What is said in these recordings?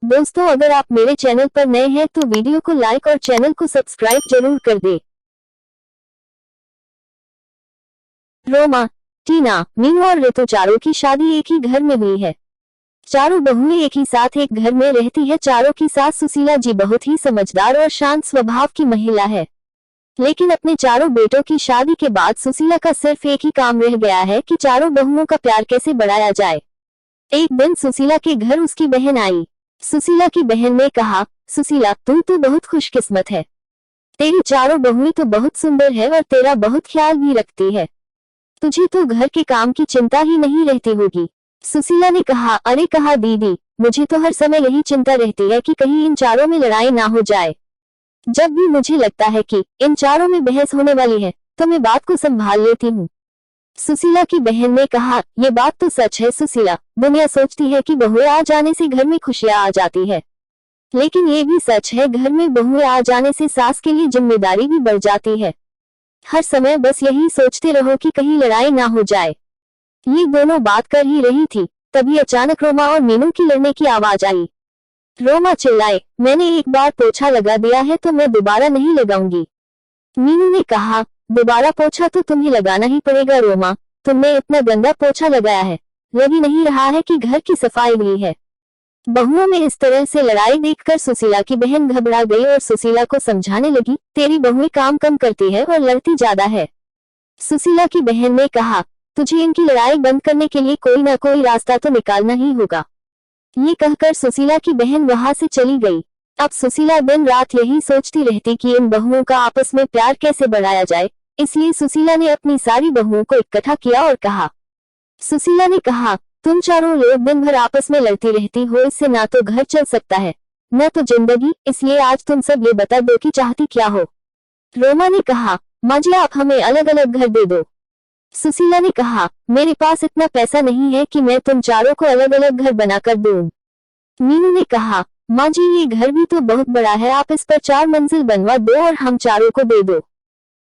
दोस्तों, अगर आप मेरे चैनल पर नए हैं तो वीडियो को लाइक और चैनल को सब्सक्राइब जरूर कर दे। रोमा, टीना, मीनू और ऋतु चारों की शादी एक ही घर में हुई है। चारों बहुएं एक ही साथ एक घर में रहती है। चारों की सास सुशीला जी बहुत ही समझदार और शांत स्वभाव की महिला है। लेकिन अपने चारों बेटों की शादी के बाद सुशीला का सिर्फ एक ही काम रह गया है कि चारों बहुओं का प्यार कैसे बढ़ाया जाए। एक दिन सुशीला के घर उसकी बहन आई। सुशीला की बहन ने कहा, सुशीला, तुम तो बहुत खुशकिस्मत है। तेरी चारों बहुएं तो बहुत सुंदर है और तेरा बहुत ख्याल भी रखती है। तुझे तो घर के काम की चिंता ही नहीं रहती होगी। सुशीला ने कहा, अरे कहा दीदी, मुझे तो हर समय यही चिंता रहती है कि कहीं इन चारों में लड़ाई ना हो जाए। जब भी मुझे लगता है कि इन चारों में बहस होने वाली है तो मैं बात को संभाल लेती हूँ। सुशीला की बहन ने कहा, ये बात तो सच है सुशीला, दुनिया सोचती है कि बहुएं आ जाने से घर में खुशियां आ जाती है, लेकिन ये भी सच है, घर में बहुएं आ जाने से सास के लिए जिम्मेदारी भी बढ़ जाती है। हर समय बस यही सोचते रहो कि कहीं लड़ाई ना हो जाए। ये दोनों बात कर ही रही थी, तभी अचानक रोमा और मीनू की लड़ने की आवाज आई। रोमा चिल्लाए, मैंने एक बार पोछा लगा दिया है तो मैं दोबारा नहीं लगाऊंगी। मीनू ने कहा, दोबारा पोछा तो तुम्हें लगाना ही पड़ेगा रोमा, तुमने इतना गंदा पोछा लगाया है, लग ही नहीं रहा है कि घर की सफाई हुई है। बहुओं में इस तरह से लड़ाई देखकर सुशीला की बहन घबरा गई और सुशीला को समझाने लगी, तेरी बहुएं काम कम करती है और लड़ती ज्यादा है। सुशीला की बहन ने कहा, तुझे इनकी लड़ाई बंद करने के लिए कोई ना कोई रास्ता तो निकालना ही होगा। ये कहकर सुशीला की बहन वहां से चली गई। अब सुशीला दिन रात यही सोचती रहती कि इन बहुओं का आपस में प्यार कैसे बढ़ाया जाए, इसलिए सुशीला ने अपनी सारी बहुओं को इकट्ठा किया और कहा। सुशीला ने कहा, तुम चारों लोग दिन भर आपस में लड़ती रहती हो, इससे ना तो घर चल सकता है न तो जिंदगी, इसलिए आज तुम सब ये बता दो कि चाहती क्या हो। रोमा ने कहा, माँ जी आप हमें अलग अलग घर दे दो। सुशीला ने कहा, मेरे पास इतना पैसा नहीं है कि मैं तुम चारों को अलग अलग घर बनाकर दूं। मीनू ने कहा, माँ जी ये घर भी तो बहुत बड़ा है, आप इस पर 4 मंजिल बनवा दो और हम चारों को दे दो।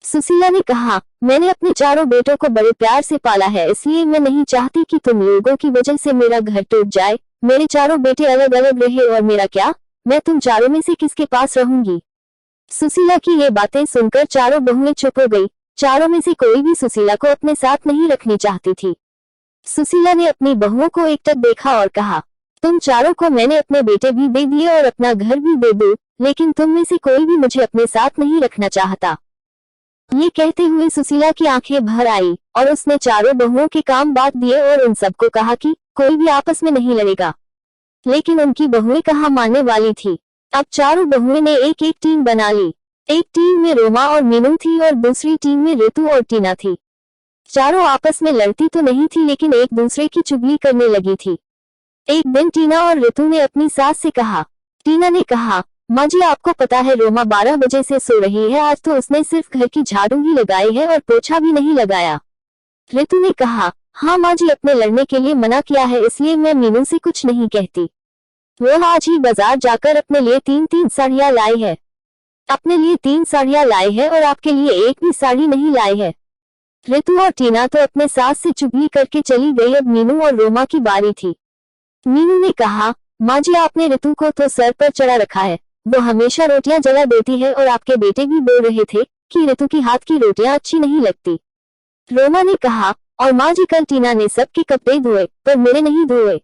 सुशीला ने कहा, मैंने अपने चारों बेटों को बड़े प्यार से पाला है, इसलिए मैं नहीं चाहती कि तुम लोगों की वजह से मेरा घर टूट जाए। मेरे चारों बेटे अलग अलग रहे और मेरा क्या, मैं तुम चारों में से किसके पास रहूंगी। सुशीला की ये बातें सुनकर चारों बहुएं चुप हो गई। चारों में से कोई भी सुशीला को अपने साथ नहीं रखनी चाहती थी। सुशीला ने अपनी बहुओं को एकटक देखा और कहा, तुम चारों को मैंने अपने बेटे भी दे दिए और अपना घर भी दे दो, लेकिन तुम में से कोई भी मुझे अपने साथ नहीं रखना चाहता। ये कहते हुए सुशीला की आंखें भर आई और उसने चारों बहुओं के काम बांट दिए और उन सबको कहा कि कोई भी आपस में नहीं लड़ेगा। लेकिन उनकी बहुएं कहाँ मानने वाली थी। अब चारों बहुएं ने एक एक टीम बना ली। एक टीम में रोमा और मीनू थी और दूसरी टीम में ऋतु और टीना थी। चारों आपस में लड़ती तो नहीं थी, लेकिन एक दूसरे की चुगली करने लगी थी। एक दिन टीना और ऋतु ने अपनी सास से कहा। टीना ने कहा, माँ जी आपको पता है रोमा 12 बजे से सो रही है, आज तो उसने सिर्फ घर की झाड़ू ही लगाई है और पोछा भी नहीं लगाया। ऋतु ने कहा, हाँ माँ जी, अपने लड़ने के लिए मना किया है, इसलिए मैं मीनू से कुछ नहीं कहती। वो आज ही बाजार जाकर अपने लिए 3-3 साड़ियाँ लाई है। अपने लिए 3 साड़ियाँ लाई है और आपके लिए एक भी साड़ी नहीं लाई है। ऋतु और टीना तो अपने सास से चुगली करके चली गई। अब मीनू और रोमा की बारी थी। मीनू ने कहा, माँ जी आपने ऋतु को तो सर पर चढ़ा रखा है, वो हमेशा रोटियां जला देती है और आपके बेटे भी बोल रहे थे कि ऋतु की हाथ की रोटियां अच्छी नहीं लगती। रोमा ने कहा, और माँ जी कल टीना ने सबके कपड़े धोए पर मेरे नहीं धोए।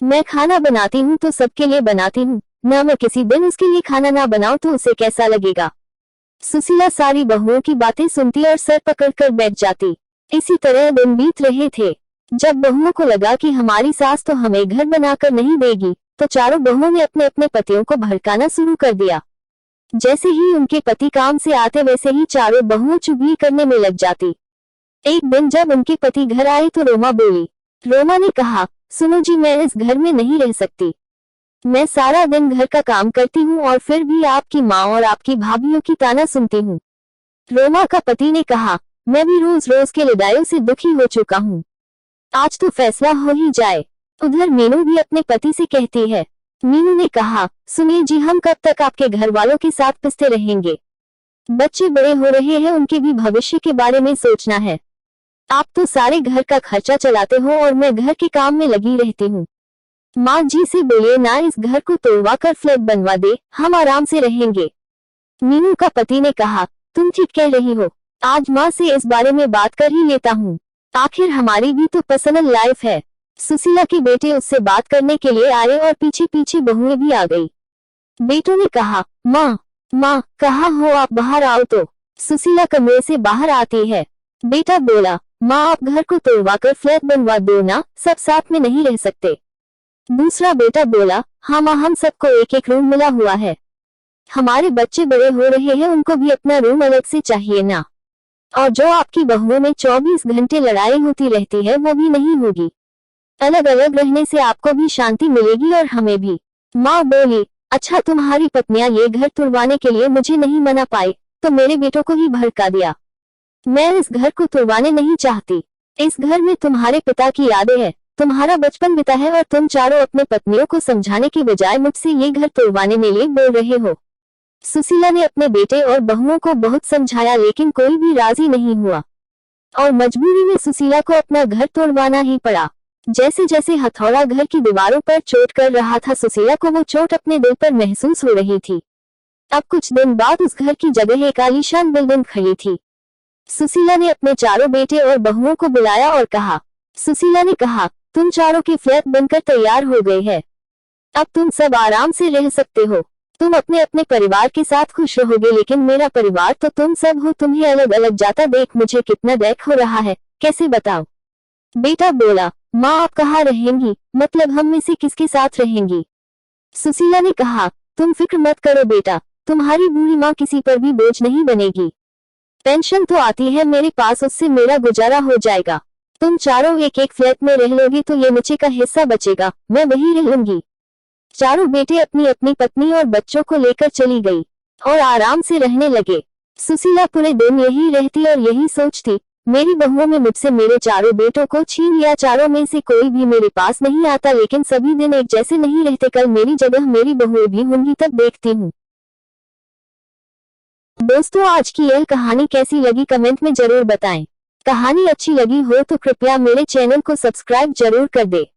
मैं खाना बनाती हूँ तो सबके लिए बनाती हूँ, ना मैं किसी दिन उसके लिए खाना ना बनाऊं तो उसे कैसा लगेगा। सुशीला सारी बहुओं की बातें सुनती और सर पकड़कर बैठ जाती। इसी तरह दिन बीत रहे थे। जब बहुओं को लगा कि हमारी सास तो हमें घर बनाकर नहीं देगी, तो चारों बहुओं ने अपने अपने पतियों को भड़काना शुरू कर दिया। जैसे ही उनके पति काम से आते वैसे ही चारों बहुओं चुगली करने में लग जाती। एक दिन जब उनके पति घर आए तो रोमा बोली। रोमा ने कहा, सुनो जी, मैं इस घर में नहीं रह सकती। मैं सारा दिन घर का काम करती हूँ और फिर भी आपकी माँ और आपकी भाभीयों की ताना सुनती हूँ। रोमा का पति ने कहा, मैं भी रोज रोज के लड़ाइयों से दुखी हो चुका हूँ, आज तो फैसला हो ही जाए। उधर मीनू भी अपने पति से कहती है। मीनू ने कहा, सुनिए जी, हम कब तक आपके घर वालों के साथ पिसते रहेंगे। बच्चे बड़े हो रहे हैं, उनके भी भविष्य के बारे में सोचना है। आप तो सारे घर का खर्चा चलाते हो और मैं घर के काम में लगी रहती हूँ। माँ जी से बोलिए ना इस घर को तोड़वा कर फ्लैट बनवा दे, हम आराम से रहेंगे। मीनू का पति ने कहा, तुम ठीक कह रही हो, आज माँ से इस बारे में बात कर ही लेता हूँ, आखिर हमारी भी तो पर्सनल लाइफ है। सुशीला के बेटे उससे बात करने के लिए आए और पीछे पीछे बहुएं भी आ गई। बेटों ने कहा, माँ कहाँ हो आप, बाहर आओ तो। सुशीला कमरे से बाहर आती है। बेटा बोला, माँ आप घर को तोड़वा कर फ्लैट बनवा दो ना, सब साथ में नहीं रह सकते। दूसरा बेटा बोला, हाँ माँ हम सबको एक एक रूम मिला हुआ है, हमारे बच्चे बड़े हो रहे हैं, उनको भी अपना रूम अलग से चाहिए ना। और जो आपकी बहुओं में 24 घंटे लड़ाई होती रहती है वो भी नहीं होगी। अलग अलग रहने से आपको भी शांति मिलेगी और हमें भी। माँ बोली, अच्छा तुम्हारी पत्नियां ये घर तुड़वाने के लिए मुझे नहीं मना पाई तो मेरे बेटों को ही भड़का दिया। मैं इस घर को तुड़वाने नहीं चाहती। इस घर में तुम्हारे पिता की यादें हैं, तुम्हारा बचपन बिता है और तुम चारों अपने पत्नियों को समझाने के बजाय मुझसे ये घर तुड़वाने के लिए बोल रहे हो। सुशीला ने अपने बेटे और बहुओं को बहुत समझाया लेकिन कोई भी राजी नहीं हुआ और मजबूरी में सुशीला को अपना घर तोड़वाना ही पड़ा। जैसे जैसे हथौड़ा घर की दीवारों पर चोट कर रहा था, सुशीला को वो चोट अपने दिल पर महसूस हो रही थी। अब कुछ दिन बाद उस घर की जगह एक आलीशान बिल्डिंग खड़ी थी। सुशीला ने अपने चारों बेटे और बहुओं को बुलाया और कहा, सुशीला ने कहा, तुम चारों के फ्लैट बनकर तैयार हो गए हैं, अब तुम सब आराम से रह सकते हो। तुम अपने अपने परिवार के साथ खुश रहोगे लेकिन मेरा परिवार तो तुम सब हो, तुम्हें अलग अलग जाता देख मुझे कितना दुख हो रहा है, कैसे बताओ। बेटा बोला, माँ आप कहाँ रहेंगी, मतलब हम में से किसके साथ रहेंगी। सुशीला ने कहा, तुम फिक्र मत करो बेटा, तुम्हारी बूढ़ी माँ किसी पर भी बोझ नहीं बनेगी, पेंशन तो आती है मेरे पास, उससे मेरा गुजारा हो जाएगा। तुम चारों एक एक फ्लैट में रह लोगी तो ये नीचे का हिस्सा बचेगा, मैं वही रहूंगी। चारों बेटे अपनी अपनी पत्नी और बच्चों को लेकर चली गई और आराम से रहने लगे। सुशीला पूरे दिन यही रहती और यही सोचती, मेरी बहुओं में मुझसे मेरे चारों बेटों को छीन लिया, चारों में से कोई भी मेरे पास नहीं आता, लेकिन सभी दिन एक जैसे नहीं रहते, कल मेरी जगह मेरी बहुएं भी होंगी तब देखती हूँ। दोस्तों आज की यह कहानी कैसी लगी कमेंट में जरूर बताएं। कहानी अच्छी लगी हो तो कृपया मेरे चैनल को सब्सक्राइब जरूर कर दे।